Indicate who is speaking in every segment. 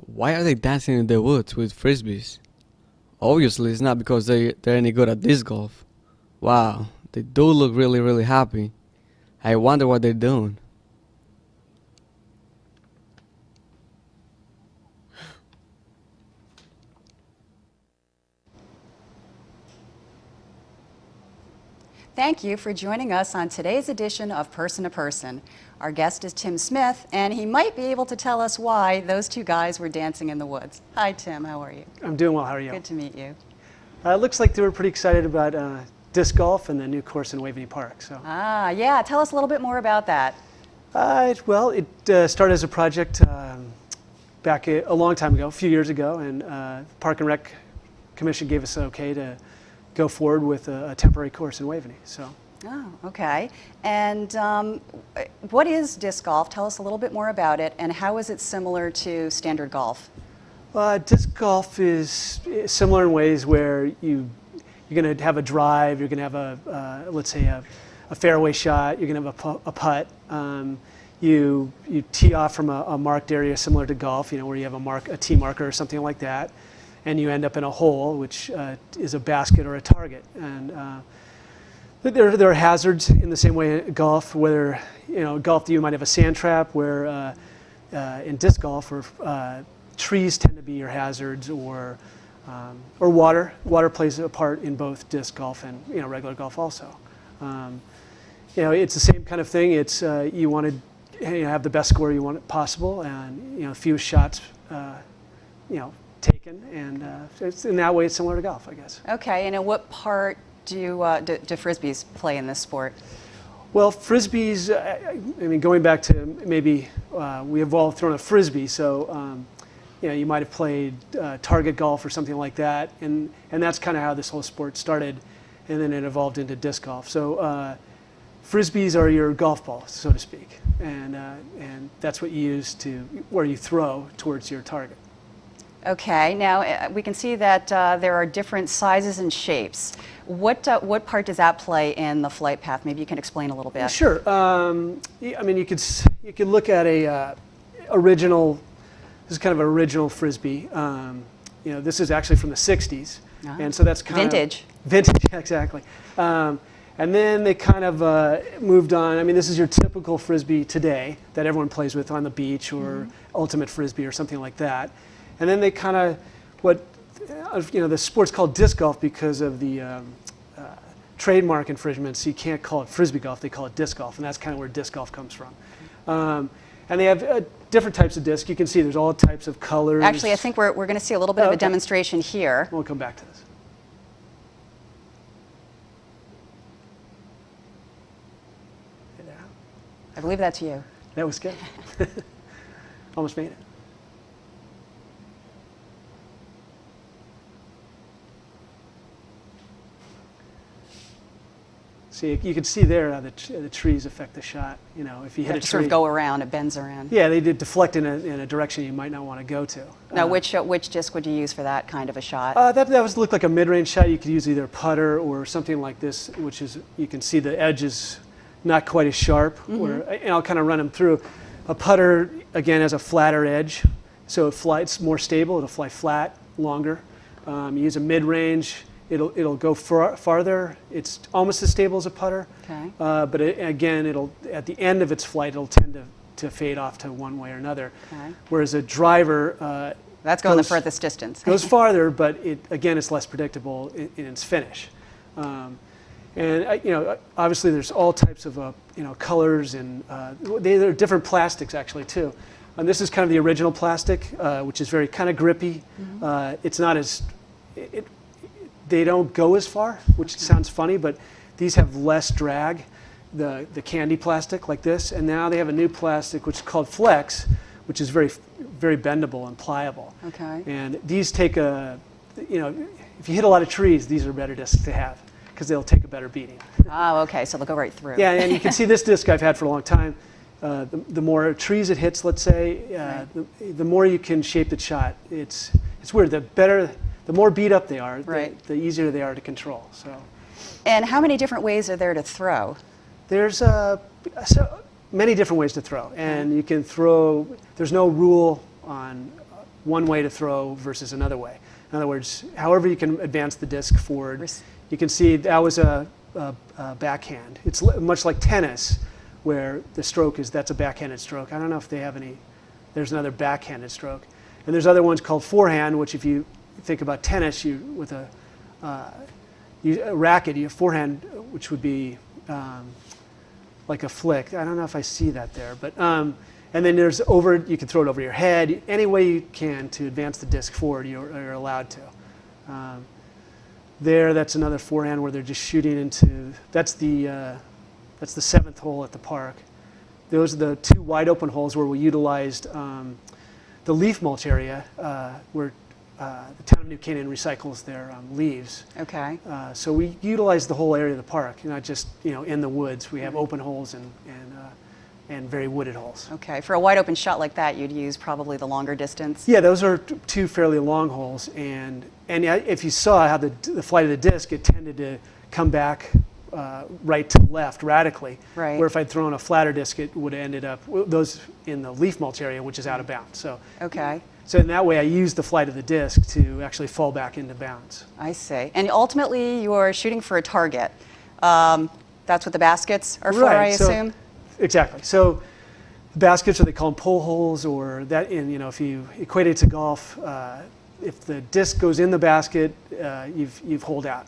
Speaker 1: Why are they dancing in the woods with frisbees? Obviously, it's not because they're any good at disc golf. Wow, they do look really, really happy. I wonder what they're doing.
Speaker 2: Thank you for joining us on today's edition of Person to Person. Our guest is Tim Smith, and he might be able to tell us why those two guys were dancing in the woods. Hi, Tim. How are you?
Speaker 3: I'm doing well. How are you?
Speaker 2: Good to meet you.
Speaker 3: It looks like they were pretty excited about disc golf and the new course in Waveney Park. So.
Speaker 2: Yeah. Tell us a little bit more about that.
Speaker 3: Well, it started as a project back a long time ago, a few years ago, and Park and Rec Commission gave us okay to go forward with a temporary course in Waveney. So.
Speaker 2: Oh, okay. And what is disc golf? Tell us a little bit more about it, and how is it similar to standard golf?
Speaker 3: Disc golf is similar in ways where you're going to have a drive, you're going to have let's say a fairway shot, you're going to have a putt. You tee off from a marked area similar to golf, where you have a tee marker or something like that, and you end up in a hole, which is a basket or a target. And there are hazards in the same way in golf, whether golf you might have a sand trap, where in disc golf or trees tend to be your hazards, or water. Water plays a part in both disc golf and regular golf also. It's the same kind of thing. It's you want to have the best score you want possible, and fewest shots taken, and it's in that way it's similar to golf, I guess.
Speaker 2: Okay, and what part do frisbees play in this sport?
Speaker 3: Well, frisbees, going back to maybe we have all thrown a frisbee, so you might have played target golf or something like that, and that's kind of how this whole sport started, and then it evolved into disc golf. So frisbees are your golf balls, so to speak, and that's what you use where you throw towards your target.
Speaker 2: Okay, now we can see that there are different sizes and shapes. What part does that play in the flight path? Maybe you can explain a little bit.
Speaker 3: Sure. You could look at a original. This is kind of an original frisbee. This is actually from the '60s, and so that's kind
Speaker 2: vintage.
Speaker 3: Vintage, exactly. And then they kind of moved on. this is your typical frisbee today that everyone plays with on the beach, or ultimate frisbee or something like that. And then they kind of, the sport's called disc golf because of the trademark infringements. So you can't call it frisbee golf, they call it disc golf, and that's kind of where disc golf comes from. And they have different types of discs. You can see there's all types of colors.
Speaker 2: Actually, I think we're going to see a little bit of a demonstration here.
Speaker 3: We'll come back to this.
Speaker 2: I believe that's you.
Speaker 3: That was good. Almost made it. So you can see there how the trees affect the shot. If you hit a tree,
Speaker 2: sort of go around, it bends around.
Speaker 3: Yeah, they did deflect in a direction you might not want to go to.
Speaker 2: Now, which disc would you use for that kind of a shot?
Speaker 3: That looked like a mid-range shot. You could use either putter or something like this, which is you can see the edge is not quite as sharp. And I'll kind of run them through. A putter again has a flatter edge, so it's more stable. It'll fly flat, longer. You use a mid-range. It'll go farther. It's almost as stable as a putter.
Speaker 2: Okay.
Speaker 3: But it'll at the end of its flight, it'll tend to fade off to one way or another.
Speaker 2: Okay.
Speaker 3: Whereas a driver
Speaker 2: that's going the furthest distance.
Speaker 3: Goes farther, but it's less predictable in its finish. Obviously there's all types of colors, and there are different plastics actually too. And this is kind of the original plastic, which is very kind of grippy. It's not as they don't go as far, which sounds funny, but these have less drag, the candy plastic like this, and now they have a new plastic which is called Flex, which is very, very bendable and pliable.
Speaker 2: Okay.
Speaker 3: And these take if you hit a lot of trees, these are better discs to have because they'll take a better beating.
Speaker 2: Oh, okay, so they'll go right through.
Speaker 3: Yeah, and you can see this disc I've had for a long time. The more trees it hits, let's say, the more you can shape the shot. It's weird. The more beat up they are, the easier they are to control. So.
Speaker 2: And how many different ways are there to throw?
Speaker 3: There's many different ways to throw, and you can throw. There's no rule on one way to throw versus another way. In other words, however you can advance the disc forward. You can see that was a backhand. It's much like tennis, where the stroke that's a backhanded stroke. I don't know if they have any. There's another backhanded stroke, and there's other ones called forehand, which if you think about tennis, with a racket, you have forehand, which would be like a flick. I don't know if I see that there, but and then there's you can throw it over your head. Any way you can to advance the disc forward, you're allowed to. That's another forehand where they're just shooting into. That's the 7th hole at the park. Those are the 2 wide open holes where we utilized the leaf mulch area, where the town of New Canaan recycles their leaves.
Speaker 2: Okay.
Speaker 3: So we utilize the whole area of the park, not just in the woods. We have open holes and very wooded holes.
Speaker 2: Okay. For a wide open shot like that, you'd use probably the longer distance.
Speaker 3: Yeah, those are 2 fairly long holes, and if you saw how the flight of the disc, it tended to come back right to left radically.
Speaker 2: Right.
Speaker 3: Where if I'd thrown a flatter disc, it would have ended up those in the leaf mulch area, which is out of bounds. So.
Speaker 2: Okay.
Speaker 3: So in that way, I used the flight of the disc to actually fall back into bounds.
Speaker 2: I see. And ultimately, you're shooting for a target. That's what the baskets are for,
Speaker 3: Right,
Speaker 2: I assume?
Speaker 3: Exactly. So baskets, or they call them pole holes, or that. If you equate it to golf, if the disc goes in the basket, you've holed out.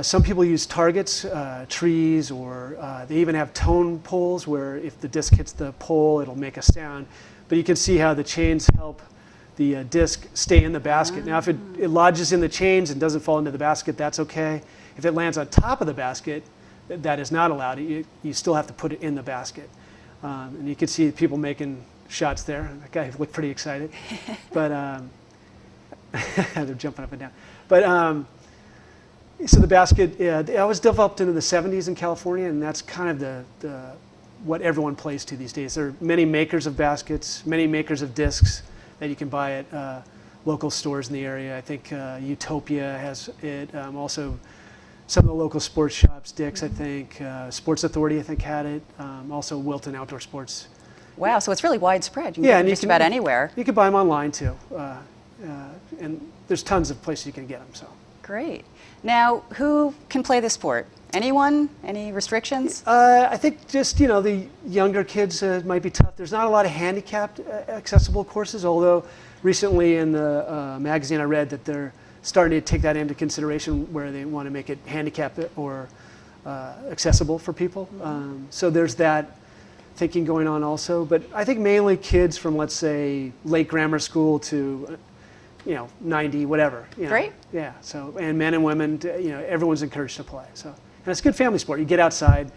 Speaker 3: Some people use targets, trees, or they even have tone poles where if the disc hits the pole, it'll make a sound. But you can see how the chains help the disc stay in the basket. Now, if it lodges in the chains and doesn't fall into the basket, that's okay. If it lands on top of the basket, that is not allowed. You still have to put it in the basket. And you can see people making shots there. That guy looked pretty excited. But they're jumping up and down. But so the basket, that was developed into the 70s in California, and that's kind of what everyone plays to these days. There are many makers of baskets, many makers of discs that you can buy at local stores in the area. I think Utopia has it. Also, some of the local sports shops, Dick's, I think, Sports Authority, I think, had it. Also, Wilton Outdoor Sports.
Speaker 2: Wow, so it's really widespread. You can
Speaker 3: Yeah,
Speaker 2: get
Speaker 3: and
Speaker 2: them just about anywhere.
Speaker 3: You can buy them online too, and there's tons of places you can get them. So.
Speaker 2: Great. Now, who can play this sport? Anyone? Any restrictions?
Speaker 3: I think just, the younger kids might be tough. There's not a lot of handicapped accessible courses, although recently in the magazine I read that they're starting to take that into consideration where they want to make it handicapped or accessible for people. So there's that thinking going on also. But I think mainly kids from, let's say, late grammar school to 90, whatever.
Speaker 2: Great.
Speaker 3: Yeah. So, and men and women, everyone's encouraged to play. So, and it's a good family sport. You get outside,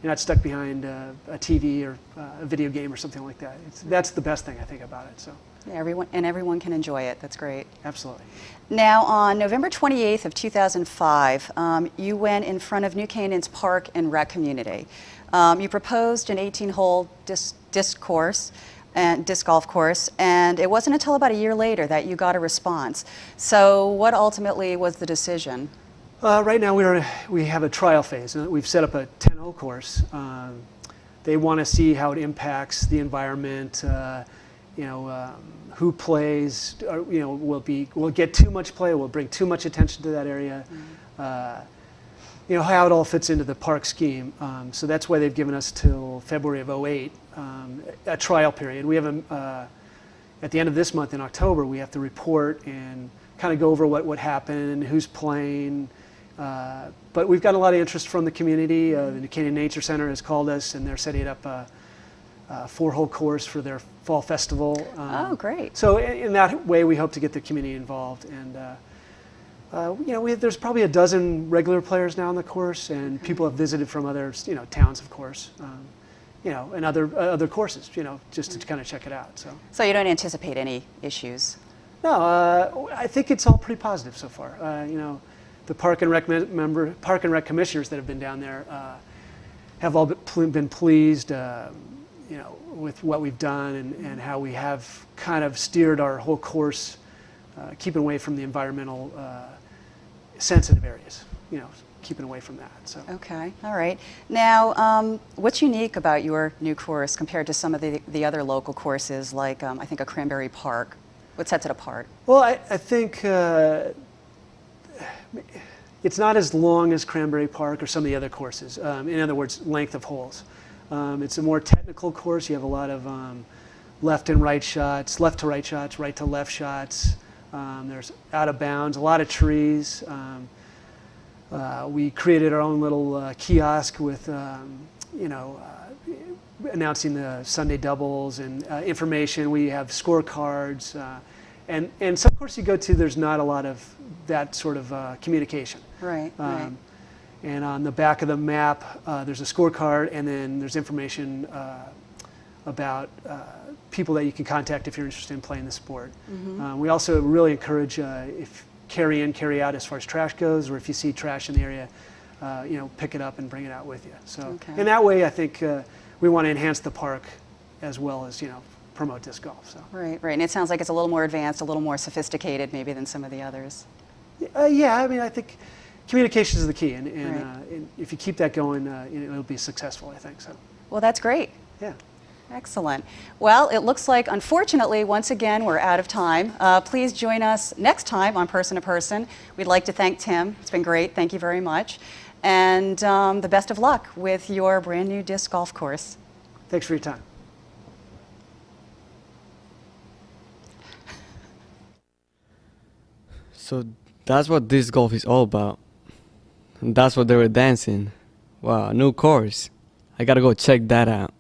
Speaker 3: you're not stuck behind a TV or a video game or something like that. That's the best thing I think about it. So.
Speaker 2: Yeah, everyone can enjoy it. That's great.
Speaker 3: Absolutely.
Speaker 2: Now, on November 28th of 2005, you went in front of New Canaan's Park and Rec community. You proposed an 18-hole disc golf course, and it wasn't until about a year later that you got a response. So what ultimately was the decision?
Speaker 3: Right now we have a trial phase. We've set up a 10-hole course. They want to see how it impacts the environment, who plays, will get too much play, will bring too much attention to that area. How it all fits into the park scheme. So that's why they've given us till February of 2008, a trial period. We have at the end of this month in October, we have to report and kind of go over what happened, who's playing. But we've got a lot of interest from the community. The New Canaan Nature Center has called us, and they're setting up a 4-hole course for their fall festival.
Speaker 2: Oh, great.
Speaker 3: So in that way, we hope to get the community involved. And there's probably a dozen regular players now on the course, and people have visited from other towns, of course, and other courses, just to kind of check it out.
Speaker 2: So you don't anticipate any issues?
Speaker 3: No, I think it's all pretty positive so far. The Park and Rec commissioners that have been down there have all been pleased, with what we've done and how we have kind of steered our whole course, keeping away from the environmental sensitive areas. keeping away from that. So.
Speaker 2: Okay, all right. Now, what's unique about your new course compared to some of the other local courses, like I think a Cranberry Park? What sets it apart?
Speaker 3: Well, I think it's not as long as Cranberry Park or some of the other courses. In other words, length of holes. It's a more technical course. You have a lot of left and right shots, left to right shots, right to left shots. There's out of bounds, a lot of trees. We created our own little kiosk with, announcing the Sunday doubles and information. We have scorecards. And some courses you go to, there's not a lot of that sort of communication.
Speaker 2: Right, right.
Speaker 3: And on the back of the map, there's a scorecard, and then there's information about people that you can contact if you're interested in playing the sport.
Speaker 2: Mm-hmm.
Speaker 3: We also really encourage if carry in, carry out as far as trash goes, or if you see trash in the area, pick it up and bring it out with you. So,
Speaker 2: okay.
Speaker 3: In that way, I think we want to enhance the park as well as promote disc golf. So.
Speaker 2: Right, right. And it sounds like it's a little more advanced, a little more sophisticated, maybe than some of the others.
Speaker 3: Yeah, I mean, I think communication is the key, and
Speaker 2: Right.
Speaker 3: and if you keep that going, it'll be successful, I think so.
Speaker 2: Well, that's great.
Speaker 3: Yeah.
Speaker 2: Excellent. Well, it looks like, unfortunately, once again, we're out of time. Please join us next time on Person to Person. We'd like to thank Tim. It's been great. Thank you very much. And the best of luck with your brand new disc golf course.
Speaker 3: Thanks for your time.
Speaker 1: So that's what disc golf is all about. And that's what they were dancing. Wow, new course. I gotta go check that out.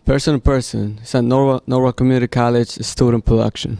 Speaker 1: Person to Person is a Norwalk Community College student production.